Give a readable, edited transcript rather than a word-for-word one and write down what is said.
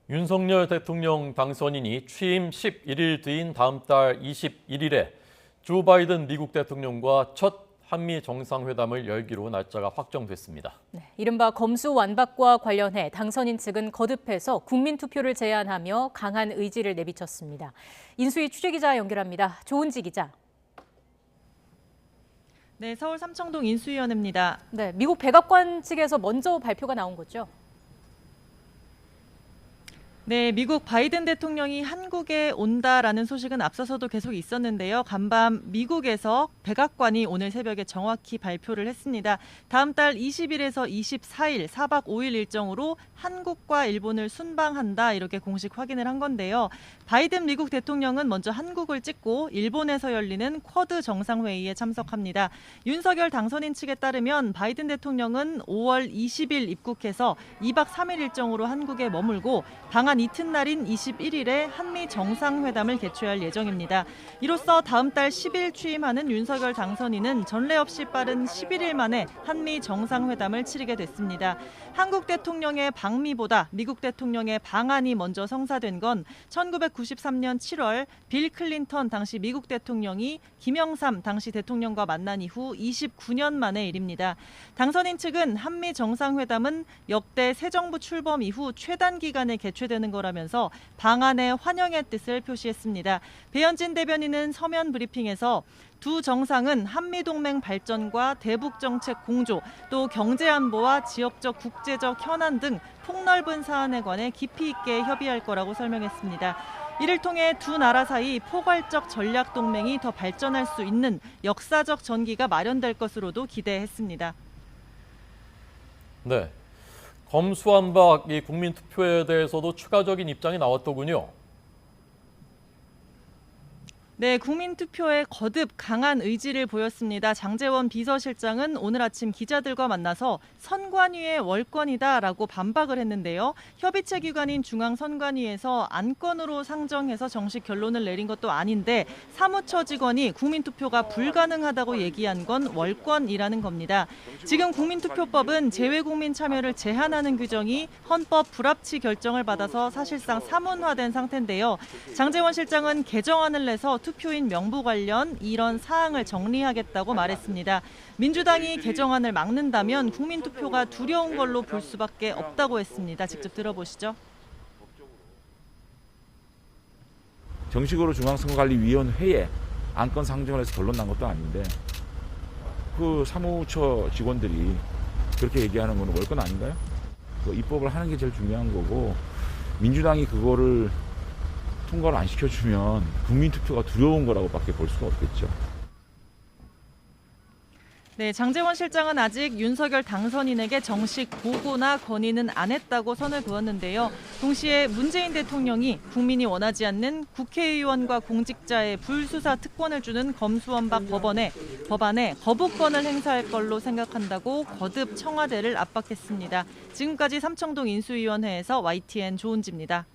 윤석열 대통령 당선인이 취임 11일 뒤인 다음 달 21일에 조 바이든 미국 대통령과 첫 한미 정상회담을 열기로 날짜가 확정됐습니다. 이른바 검수 완박과 관련해 당선인 측은 거듭해서 국민투표를 제안하며 강한 의지를 내비쳤습니다. 인수희 취재기자 연결합니다. 조은지 기자. 네, 서울 삼청동 인수위원회입니다. 네, 미국 백악관 측에서 먼저 발표가 나온 거죠? 네, 미국 바이든 대통령이 한국에 온다라는 소식은 앞서서도 계속 있었는데요. 간밤 미국에서 백악관이 오늘 새벽에 정확히 발표를 했습니다. 다음 달 20일에서 24일 4박 5일 일정으로 한국과 일본을 순방한다 이렇게 공식 확인을 한 건데요. 바이든 미국 대통령은 먼저 한국을 찍고 일본에서 열리는 쿼드 정상회의에 참석합니다. 윤석열 당선인 측에 따르면 바이든 대통령은 5월 20일 입국해서 2박 3일 일정으로 한국에 머물고 방한 이튿날인 21일에 한미 정상회담을 개최할 예정입니다. 이로써 다음 달 10일 취임하는 윤석열 당선인은 전례 없이 빠른 11일 만에 한미 정상회담을 치르게 됐습니다. 한국 대통령의 방미보다 미국 대통령의 방한이 먼저 성사된 건 1993년 7월 빌 클린턴 당시 미국 대통령이 김영삼 당시 대통령과 만난 이후 29년 만의 일입니다. 당선인 측은 한미 정상회담은 역대 새 정부 출범 이후 최단 기간에 개최되는 거라면서 방한에 환영의 뜻을 표시했습니다. 배현진 대변인은 서면 브리핑에서 두 정상은 한미동맹 발전과 대북정책 공조, 또 경제안보와 지역적 국제적 현안 등 폭넓은 사안에 관해 깊이 있게 협의할 거라고 설명했습니다. 이를 통해 두 나라 사이 포괄적 전략 동맹이 더 발전할 수 있는 역사적 전기가 마련될 것으로도 기대했습니다. 네, 검수완박 이 국민투표에 대해서도 추가적인 입장이 나왔더군요. 네, 국민투표에 거듭 강한 의지를 보였습니다. 장제원 비서실장은 오늘 아침 기자들과 만나서 선관위의 월권이다라고 반박을 했는데요. 협의체 기관인 중앙선관위에서 안건으로 상정해서 정식 결론을 내린 것도 아닌데 사무처 직원이 국민투표가 불가능하다고 얘기한 건 월권이라는 겁니다. 지금 국민투표법은 재외국민 참여를 제한하는 규정이 헌법 불합치 결정을 받아서 사실상 사문화된 상태인데요. 장제원 실장은 개정안을 내서 투표인 명부 관련 이런 사항을 정리하겠다고 말했습니다. 민주당이 개정안을 막는다면 국민투표가 두려운 걸로 볼 수밖에 없다고 했습니다. 직접 들어보시죠. 정식으로 중앙선거관리위원회에 안건 상정을 해서 결론 난 것도 아닌데 그 사무처 직원들이 그렇게 얘기하는 건 월권 아닌가요? 그 입법을 하는 게 제일 중요한 거고 민주당이 그거를 통과를 안 시켜주면 국민투표가 두려운 거라고밖에 볼 수가 없겠죠. 네, 장제원 실장은 아직 윤석열 당선인에게 정식 보고나 건의는 안 했다고 선을 그었는데요. 동시에 문재인 대통령이 국민이 원하지 않는 국회의원과 공직자의 불수사 특권을 주는 검수완박 법안에 거부권을 행사할 걸로 생각한다고 거듭 청와대를 압박했습니다. 지금까지 삼청동 인수위원회에서 YTN 조은지입니다.